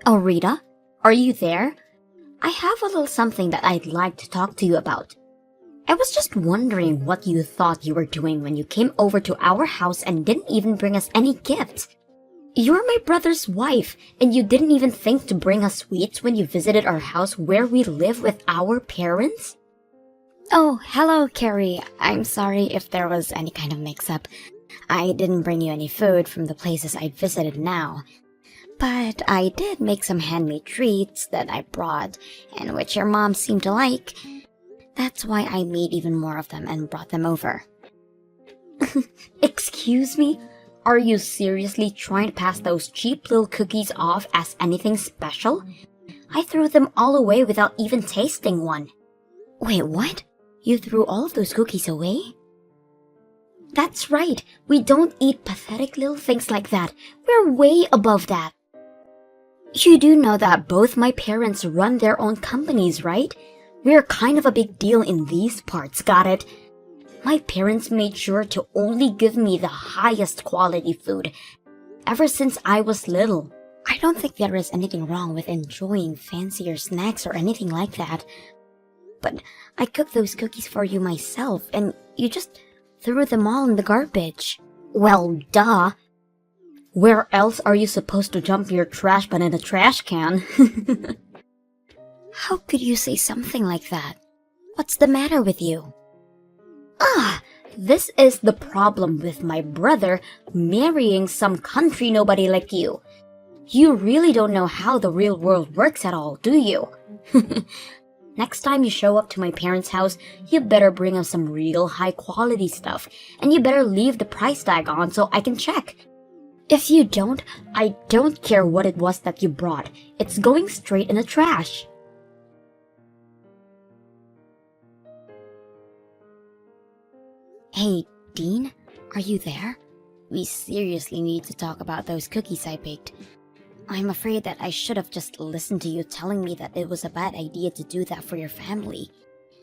Oh, Rita, are you there? I have a little something that I'd like to talk to you about. I was just wondering what you thought you were doing when you came over to our house and didn't even bring us any gifts. You're my brother's wife, and you didn't even think to bring us sweets when you visited our house where we live with our parents? Oh, hello, Carrie. I'm sorry if there was any kind of mix-up. I didn't bring you any food from the places I visited now. But I did make some handmade treats that I brought, and which your mom seemed to like. That's why I made even more of them and brought them over. Excuse me? Are you seriously trying to pass those cheap little cookies off as anything special? I threw them all away without even tasting one. Wait, what? You threw all of those cookies away? That's right. We don't eat pathetic little things like that. We're way above that. You do know that both my parents run their own companies, right? We're kind of a big deal in these parts, got it? My parents made sure to only give me the highest quality food ever since I was little. I don't think there is anything wrong with enjoying fancier snacks or anything like that. But I cooked those cookies for you myself, and you just threw them all in the garbage. Well, duh. Where else are you supposed to dump your trash but in a trash can? How could you say something like that? What's the matter with you? This is the problem with my brother marrying some country nobody like you. You really don't know how the real world works at all, do you? Next time you show up to my parents' house, you better bring us some real high-quality stuff, and you better leave the price tag on so I can check. If you don't, I don't care what it was that you brought. It's going straight in the trash. Hey, Dean, are you there? We seriously need to talk about those cookies I baked. I'm afraid that I should have just listened to you telling me that it was a bad idea to do that for your family.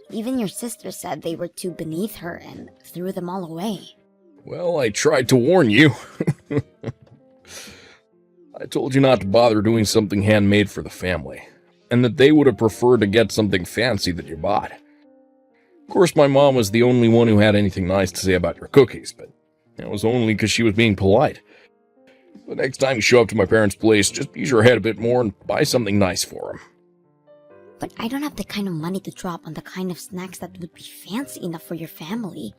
Even your sister said they were too beneath her and threw them all away. Well, I tried to warn you. I told you not to bother doing something handmade for the family, and that they would have preferred to get something fancy that you bought. Of course, my mom was the only one who had anything nice to say about your cookies, but that was only because she was being polite. The next time you show up to my parents' place, just use your head a bit more and buy something nice for them. But I don't have the kind of money to drop on the kind of snacks that would be fancy enough for your family.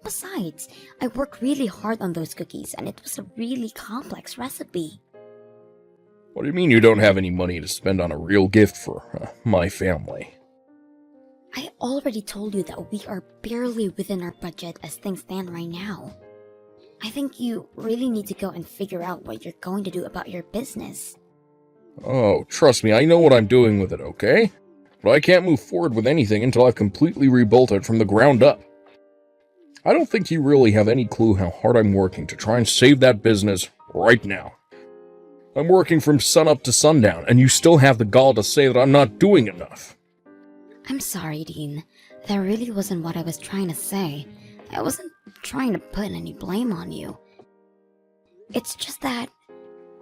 Besides, I worked really hard on those cookies, and it was a really complex recipe. What do you mean you don't have any money to spend on a real gift for my family? I already told you that we are barely within our budget as things stand right now. I think you really need to go and figure out what you're going to do about your business. Oh, trust me, I know what I'm doing with it, okay? But I can't move forward with anything until I've completely rebuilt it from the ground up. I don't think you really have any clue how hard I'm working to try and save that business right now. I'm working from sunup to sundown, and you still have the gall to say that I'm not doing enough. I'm sorry, Dean. That really wasn't what I was trying to say. I wasn't trying to put any blame on you. It's just that,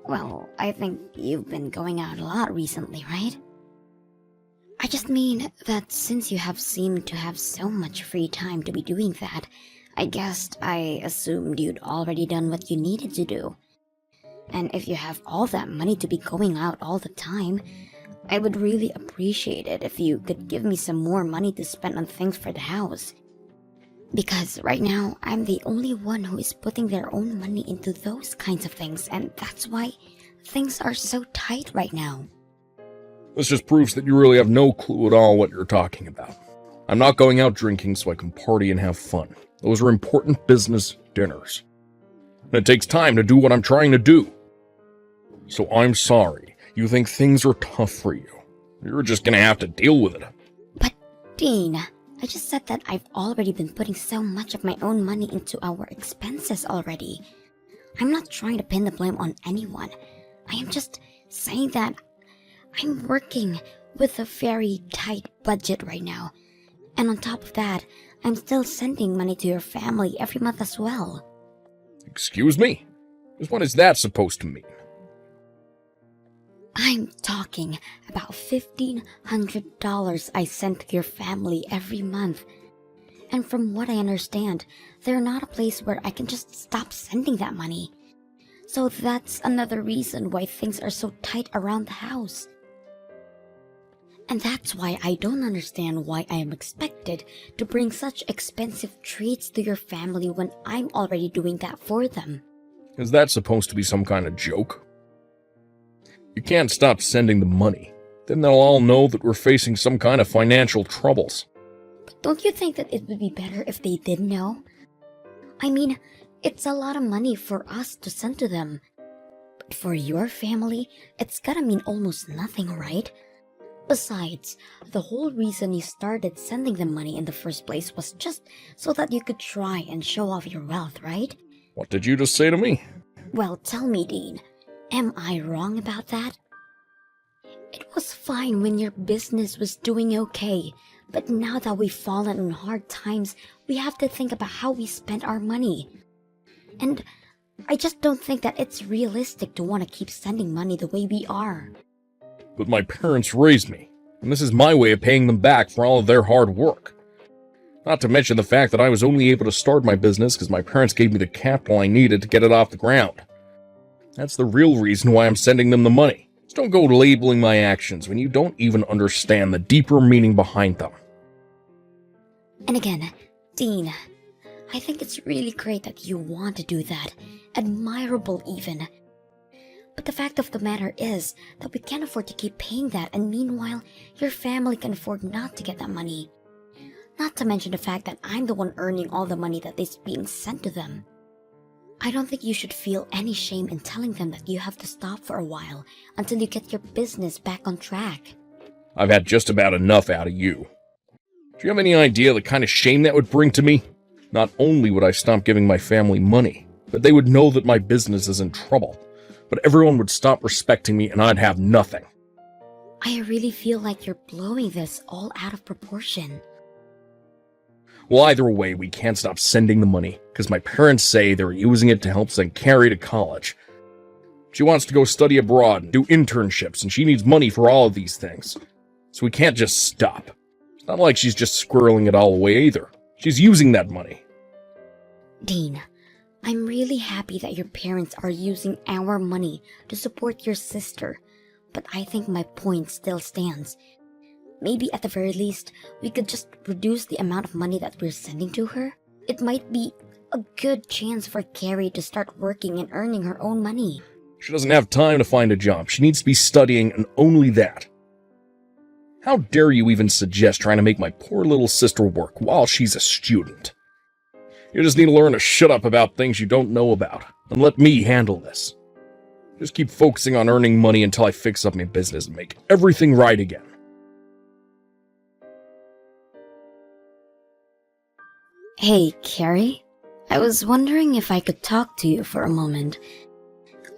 well, I think you've been going out a lot recently, right? I just mean that since you have seemed to have so much free time to be doing that, I guessed I assumed you'd already done what you needed to do. And if you have all that money to be going out all the time, I would really appreciate it if you could give me some more money to spend on things for the house. Because right now, I'm the only one who is putting their own money into those kinds of things, and that's why things are so tight right now. This just proves that you really have no clue at all what you're talking about. I'm not going out drinking so I can party and have fun. Those are important business dinners. And it takes time to do what I'm trying to do. So I'm sorry. You think things are tough for you. You're just gonna have to deal with it. But, Dean, I just said that I've already been putting so much of my own money into our expenses already. I'm not trying to pin the blame on anyone. I am just saying that I'm working with a very tight budget right now. And on top of that, I'm still sending money to your family every month as well. Excuse me? What is that supposed to mean? I'm talking about $1,500 I send to your family every month. And from what I understand, they're not a place where I can just stop sending that money. So that's another reason why things are so tight around the house. And that's why I don't understand why I am expected to bring such expensive treats to your family when I'm already doing that for them. Is that supposed to be some kind of joke? You can't stop sending the money. Then they'll all know that we're facing some kind of financial troubles. But don't you think that it would be better if they did know? I mean, it's a lot of money for us to send to them. But for your family, it's gotta mean almost nothing, right? Besides, the whole reason you started sending them money in the first place was just so that you could try and show off your wealth, right? What did you just say to me? Well, tell me, Dean, am I wrong about that? It was fine when your business was doing okay, but now that we've fallen on hard times, we have to think about how we spend our money. And I just don't think that it's realistic to want to keep sending money the way we are. But my parents raised me, and this is my way of paying them back for all of their hard work. Not to mention the fact that I was only able to start my business because my parents gave me the capital I needed to get it off the ground. That's the real reason why I'm sending them the money. Just don't go labeling my actions when you don't even understand the deeper meaning behind them. And again, Dean, I think it's really great that you want to do that. Admirable even. But the fact of the matter is that we can't afford to keep paying that, and meanwhile, your family can afford not to get that money. Not to mention the fact that I'm the one earning all the money that is being sent to them. I don't think you should feel any shame in telling them that you have to stop for a while until you get your business back on track. I've had just about enough out of you. Do you have any idea the kind of shame that would bring to me? Not only would I stop giving my family money, but they would know that my business is in trouble. But everyone would stop respecting me and I'd have nothing. I really feel like you're blowing this all out of proportion. Well, either way, we can't stop sending the money, because my parents say they're using it to help send Carrie to college. She wants to go study abroad and do internships, and she needs money for all of these things. So we can't just stop. It's not like she's just squirreling it all away either. She's using that money. Dean, I'm really happy that your parents are using our money to support your sister, but I think my point still stands. Maybe at the very least, we could just reduce the amount of money that we're sending to her. It might be a good chance for Carrie to start working and earning her own money. She doesn't have time to find a job. She needs to be studying, and only that. How dare you even suggest trying to make my poor little sister work while she's a student? You just need to learn to shut up about things you don't know about, and let me handle this. Just keep focusing on earning money until I fix up my business and make everything right again. Hey, Carrie. I was wondering if I could talk to you for a moment.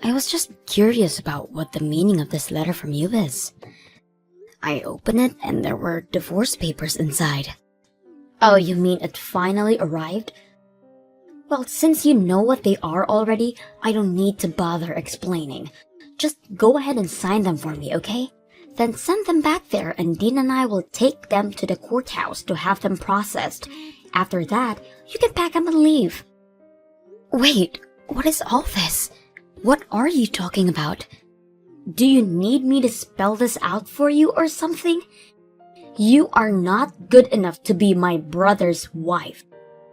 I was just curious about what the meaning of this letter from you is. I opened it and there were divorce papers inside. Oh, you mean it finally arrived? Well, since you know what they are already, I don't need to bother explaining. Just go ahead and sign them for me, okay? Then send them back there and Dean and I will take them to the courthouse to have them processed. After that, you can pack up and leave. Wait, what is all this? What are you talking about? Do you need me to spell this out for you or something? You are not good enough to be my brother's wife.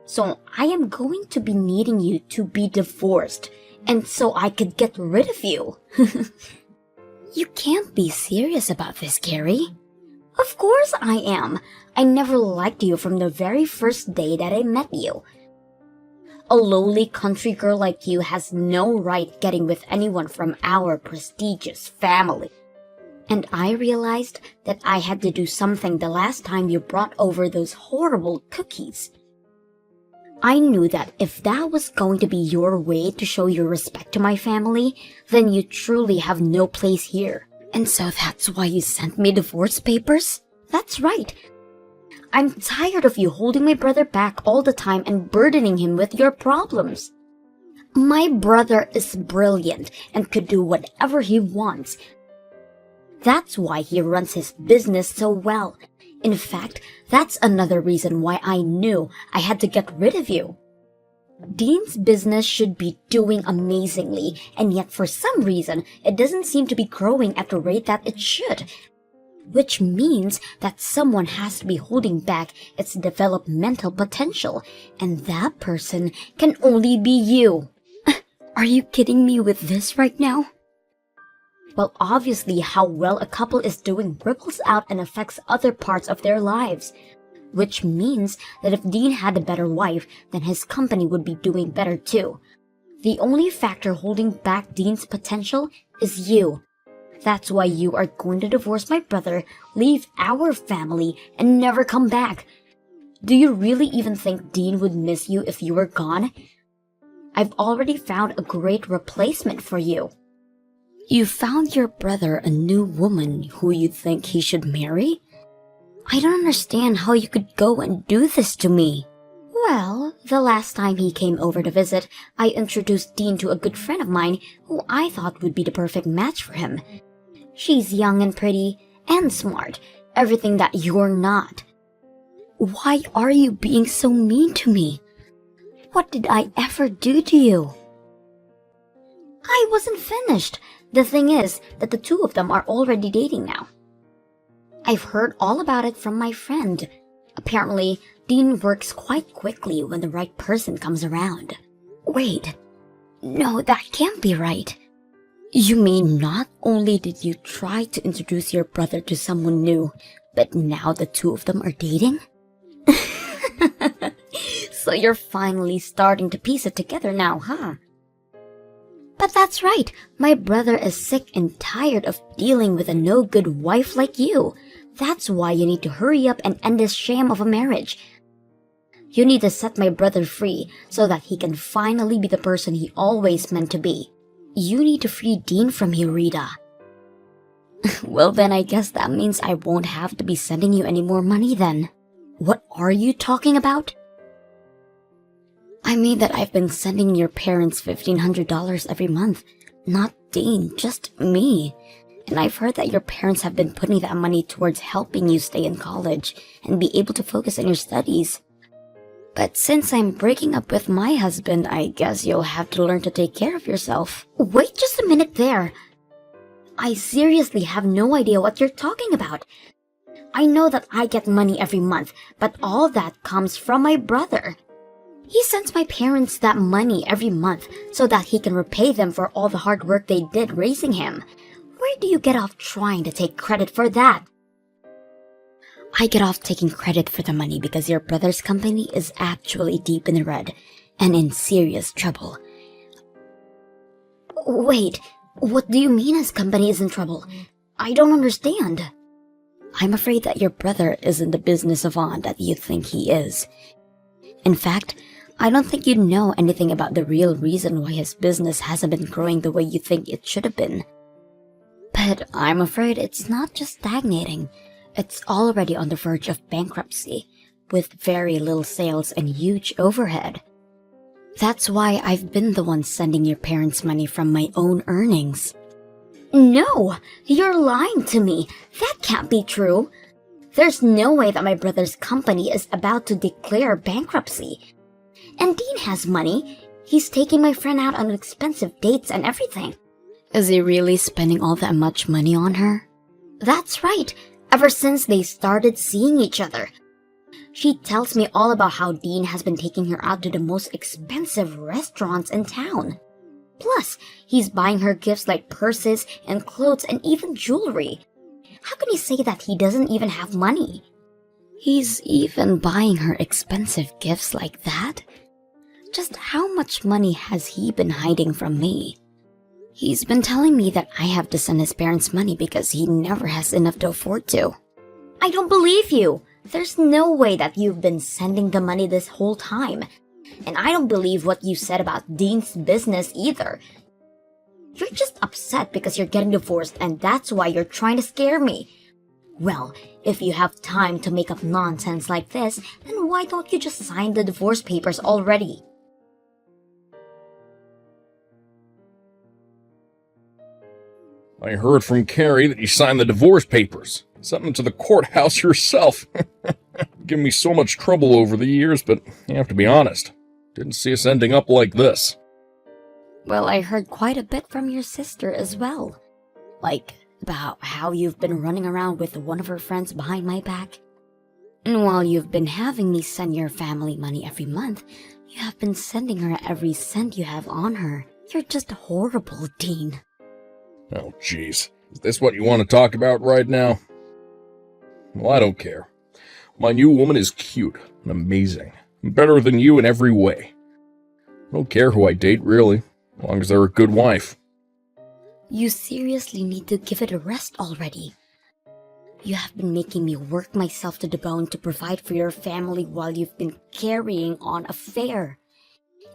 So I am going to be needing you to be divorced, and so I could get rid of you. You can't be serious about this, Carrie. Of course I am. I never liked you from the very first day that I met you. A lowly country girl like you has no right getting with anyone from our prestigious family. And I realized that I had to do something the last time you brought over those horrible cookies. I knew that if that was going to be your way to show your respect to my family, then you truly have no place here. And so that's why you sent me divorce papers? That's right. I'm tired of you holding my brother back all the time and burdening him with your problems. My brother is brilliant and could do whatever he wants. That's why he runs his business so well. In fact, that's another reason why I knew I had to get rid of you. Dean's business should be doing amazingly, and yet for some reason, it doesn't seem to be growing at the rate that it should. Which means that someone has to be holding back its developmental potential, and that person can only be you. Are you kidding me with this right now? Well, obviously, how well a couple is doing ripples out and affects other parts of their lives. Which means that if Dean had a better wife, then his company would be doing better too. The only factor holding back Dean's potential is you. That's why you are going to divorce my brother, leave our family, and never come back. Do you really even think Dean would miss you if you were gone? I've already found a great replacement for you. You found your brother a new woman who you think he should marry? I don't understand how you could go and do this to me. Well, the last time he came over to visit, I introduced Dean to a good friend of mine who I thought would be the perfect match for him. She's young and pretty and smart, everything that you're not. Why are you being so mean to me? What did I ever do to you? I wasn't finished. The thing is that the two of them are already dating now. I've heard all about it from my friend. Apparently, Dean works quite quickly when the right person comes around. Wait, no, that can't be right. You mean not only did you try to introduce your brother to someone new, but now the two of them are dating? So you're finally starting to piece it together now, huh? But that's right, my brother is sick and tired of dealing with a no-good wife like you. That's why you need to hurry up and end this sham of a marriage. You need to set my brother free so that he can finally be the person he always meant to be. You need to free Dean from you, Rita. Well then, I guess that means I won't have to be sending you any more money then. What are you talking about? I mean that I've been sending your parents $1,500 every month. Not Dean, just me. And I've heard that your parents have been putting that money towards helping you stay in college and be able to focus on your studies. But since I'm breaking up with my husband, I guess you'll have to learn to take care of yourself. Wait just a minute there. I seriously have no idea what you're talking about. I know that I get money every month, but all that comes from my brother. He sends my parents that money every month so that he can repay them for all the hard work they did raising him. Where do you get off trying to take credit for that? I get off taking credit for the money because your brother's company is actually deep in the red and in serious trouble. Wait, what do you mean his company is in trouble? I don't understand. I'm afraid that your brother isn't the business savant that you think he is. In fact, I don't think you know anything about the real reason why his business hasn't been growing the way you think it should have been. But I'm afraid it's not just stagnating. It's already on the verge of bankruptcy, with very little sales and huge overhead. That's why I've been the one sending your parents money from my own earnings. No, you're lying to me. That can't be true. There's no way that my brother's company is about to declare bankruptcy. And Dean has money. He's taking my friend out on expensive dates and everything. Is he really spending all that much money on her? That's right, ever since they started seeing each other. She tells me all about how Dean has been taking her out to the most expensive restaurants in town. Plus, he's buying her gifts like purses and clothes and even jewelry. How can he say that he doesn't even have money? He's even buying her expensive gifts like that? Just how much money has he been hiding from me? He's been telling me that I have to send his parents money because he never has enough to afford to. I don't believe you! There's no way that you've been sending the money this whole time. And I don't believe what you said about Dean's business either. You're just upset because you're getting divorced and that's why you're trying to scare me. Well, if you have time to make up nonsense like this, then why don't you just sign the divorce papers already? I heard from Carrie that you signed the divorce papers. Sent them to the courthouse yourself. Given me so much trouble over the years, but you have to be honest. Didn't see us ending up like this. Well, I heard quite a bit from your sister as well. Like, about how you've been running around with one of her friends behind my back. And while you've been having me send your family money every month, you have been sending her every cent you have on her. You're just horrible, Dean. Oh, jeez. Is this what you want to talk about right now? Well, I don't care. My new woman is cute and amazing. Better than you in every way. I don't care who I date, really, as long as they're a good wife. You seriously need to give it a rest already. You have been making me work myself to the bone to provide for your family while you've been carrying on a affair.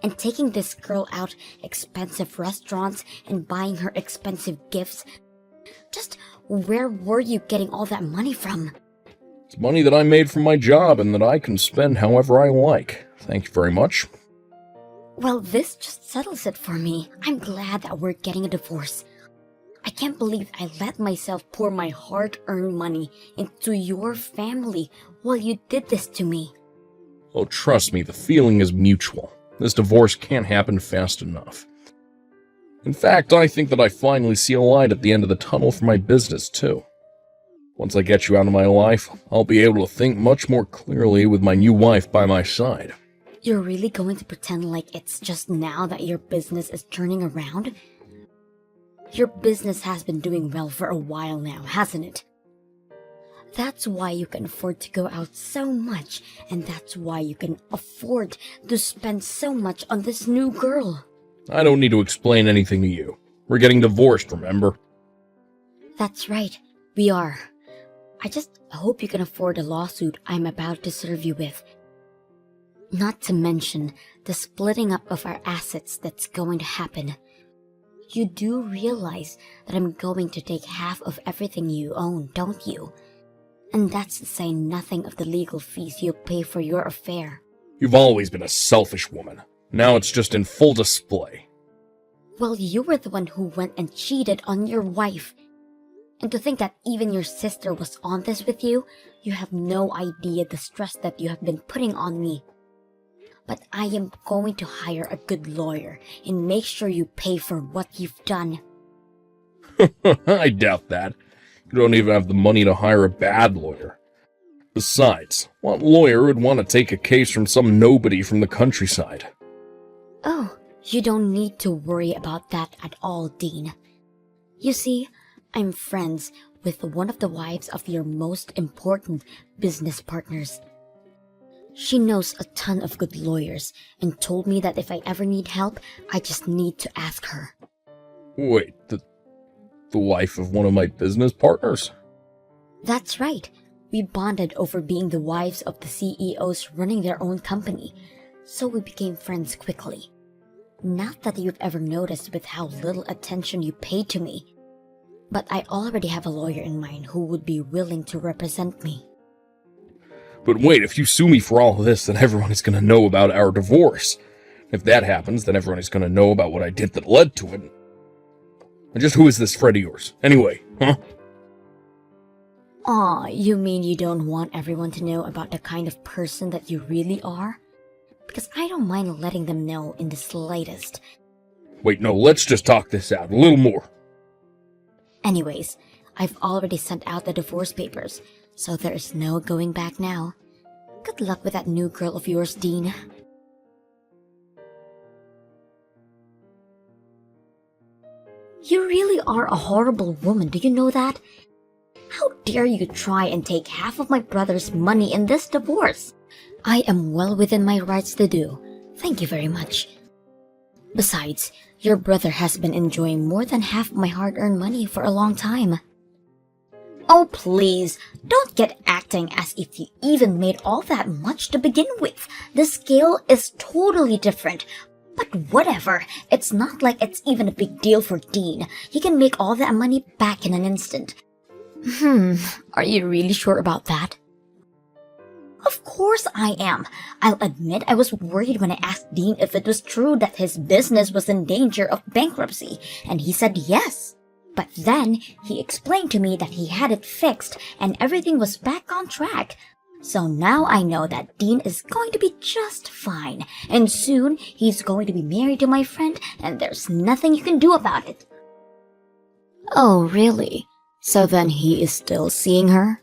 And taking this girl out expensive restaurants and buying her expensive gifts. Just where were you getting all that money from? It's money that I made from my job and that I can spend however I like. Thank you very much. Well, this just settles it for me. I'm glad that we're getting a divorce. I can't believe I let myself pour my hard-earned money into your family while you did this to me. Oh, trust me, the feeling is mutual. This divorce can't happen fast enough. In fact, I think that I finally see a light at the end of the tunnel for my business, too. Once I get you out of my life, I'll be able to think much more clearly with my new wife by my side. You're really going to pretend like it's just now that your business is turning around? Your business has been doing well for a while now, hasn't it? That's why you can afford to go out so much, and that's why you can afford to spend so much on this new girl. I don't need to explain anything to you. We're getting divorced, remember? That's right, we are. I just hope you can afford the lawsuit I'm about to serve you with. Not to mention the splitting up of our assets that's going to happen. You do realize that I'm going to take half of everything you own, don't you? And that's to say nothing of the legal fees you'll pay for your affair. You've always been a selfish woman. Now it's just in full display. Well, you were the one who went and cheated on your wife. And to think that even your sister was on this with you, you have no idea the stress that you have been putting on me. But I am going to hire a good lawyer and make sure you pay for what you've done. I doubt that. You don't even have the money to hire a bad lawyer. Besides, what lawyer would want to take a case from some nobody from the countryside? Oh, you don't need to worry about that at all, Dean. You see, I'm friends with one of the wives of your most important business partners. She knows a ton of good lawyers and told me that if I ever need help, I just need to ask her. Wait, the wife of one of my business partners? That's right. We bonded over being the wives of the CEOs running their own company, so we became friends quickly. Not that you've ever noticed with how little attention you pay to me, but I already have a lawyer in mind who would be willing to represent me. But wait, if you sue me for all of this, then everyone is going to know about our divorce. If that happens, then everyone is going to know about what I did that led to it. And just who is this friend of yours, anyway, huh? Aw, you mean you don't want everyone to know about the kind of person that you really are? Because I don't mind letting them know in the slightest. Wait, no, let's just talk this out a little more. Anyways, I've already sent out the divorce papers, so there is no going back now. Good luck with that new girl of yours, Dean. You really are a horrible woman, do you know that? How dare you try and take half of my brother's money in this divorce? I am well within my rights to do. Thank you very much. Besides, your brother has been enjoying more than half my hard-earned money for a long time. Oh, please, don't get acting as if you even made all that much to begin with. The scale is totally different. But whatever, it's not like it's even a big deal for Dean. He can make all that money back in an instant. Are you really sure about that? Of course I am. I'll admit I was worried when I asked Dean if it was true that his business was in danger of bankruptcy, and he said yes. But then he explained to me that he had it fixed and everything was back on track. So now I know that Dean is going to be just fine, and soon he's going to be married to my friend, and there's nothing you can do about it. Oh, really? So then he is still seeing her?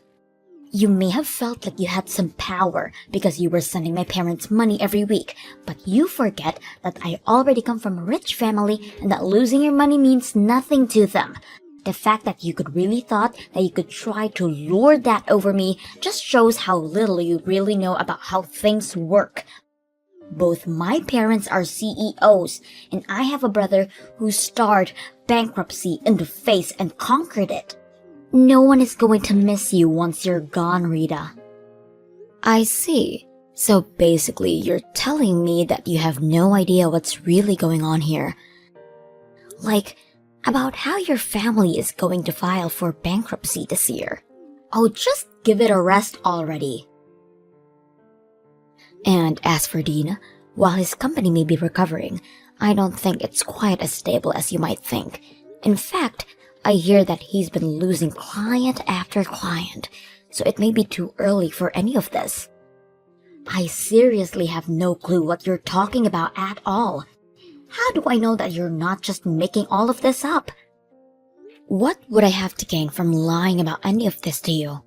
You may have felt like you had some power because you were sending my parents money every week, but you forget that I already come from a rich family and that losing your money means nothing to them. The fact that you could really thought that you could try to lord that over me just shows how little you really know about how things work. Both my parents are CEOs, and I have a brother who stared bankruptcy in the face and conquered it. No one is going to miss you once you're gone, Rita. I see. So basically, you're telling me that you have no idea what's really going on here. Like, about how your family is going to file for bankruptcy this year. Oh, just give it a rest already. And as for Dean, while his company may be recovering, I don't think it's quite as stable as you might think. In fact, I hear that he's been losing client after client, so it may be too early for any of this. I seriously have no clue what you're talking about at all. How do I know that you're not just making all of this up? What would I have to gain from lying about any of this to you?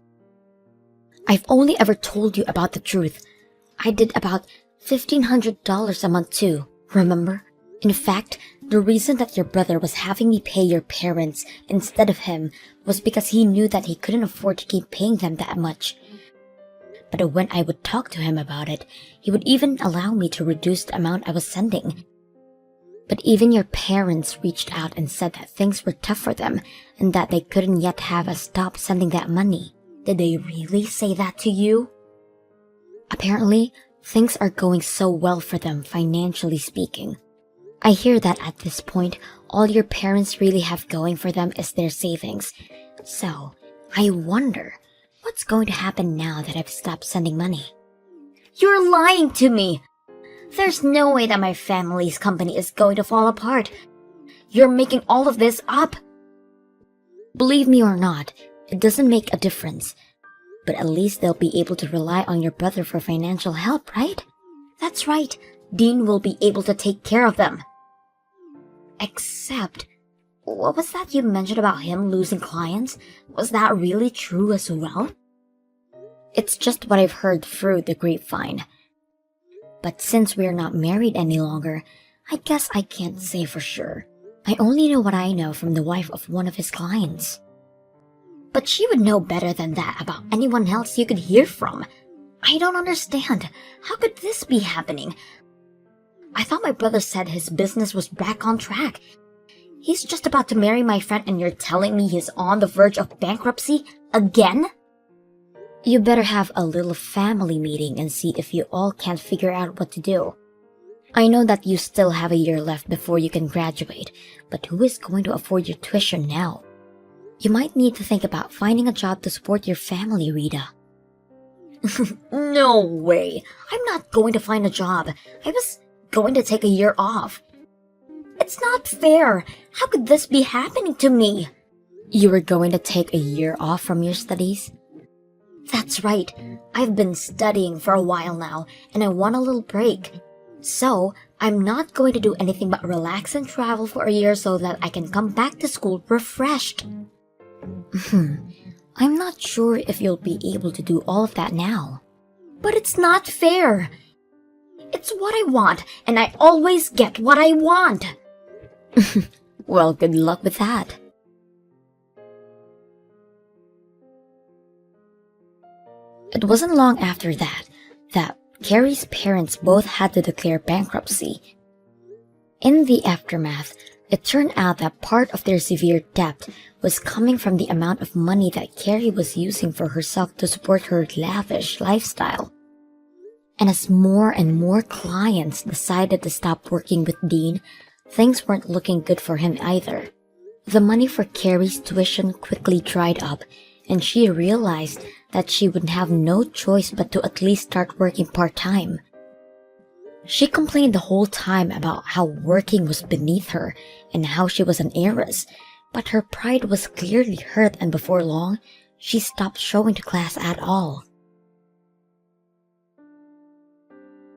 I've only ever told you about the truth. I did about $1,500 a month too, remember? In fact, the reason that your brother was having me pay your parents instead of him was because he knew that he couldn't afford to keep paying them that much. But when I would talk to him about it, he would even allow me to reduce the amount I was sending. But even your parents reached out and said that things were tough for them and that they couldn't yet have us stop sending that money. Did they really say that to you? Apparently, things are going so well for them financially speaking. I hear that at this point, all your parents really have going for them is their savings. So, I wonder, what's going to happen now that I've stopped sending money? You're lying to me! There's no way that my family's company is going to fall apart. You're making all of this up. Believe me or not, it doesn't make a difference. But at least they'll be able to rely on your brother for financial help, right? That's right. Dean will be able to take care of them. Except, what was that you mentioned about him losing clients? Was that really true as well? It's just what I've heard through the grapevine. But since we're not married any longer, I guess I can't say for sure. I only know what I know from the wife of one of his clients. But she would know better than that about anyone else you could hear from. I don't understand. How could this be happening? I thought my brother said his business was back on track. He's just about to marry my friend and you're telling me he's on the verge of bankruptcy again? You better have a little family meeting and see if you all can't figure out what to do. I know that you still have a year left before you can graduate, but who is going to afford your tuition now? You might need to think about finding a job to support your family, Rita. No way. I'm not going to find a job. I was going to take a year off. It's not fair. How could this be happening to me? You were going to take a year off from your studies? That's right. I've been studying for a while now, and I want a little break. So, I'm not going to do anything but relax and travel for a year so that I can come back to school refreshed. I'm not sure if you'll be able to do all of that now. But it's not fair. It's what I want, and I always get what I want. Well, good luck with that. It wasn't long after that Carrie's parents both had to declare bankruptcy. In the aftermath, it turned out that part of their severe debt was coming from the amount of money that Carrie was using for herself to support her lavish lifestyle. And as more and more clients decided to stop working with Dean, things weren't looking good for him either. The money for Carrie's tuition quickly dried up, and she realized that she would have no choice but to at least start working part-time. She complained the whole time about how working was beneath her and how she was an heiress, But her pride was clearly hurt, and before long, she stopped showing to class at all.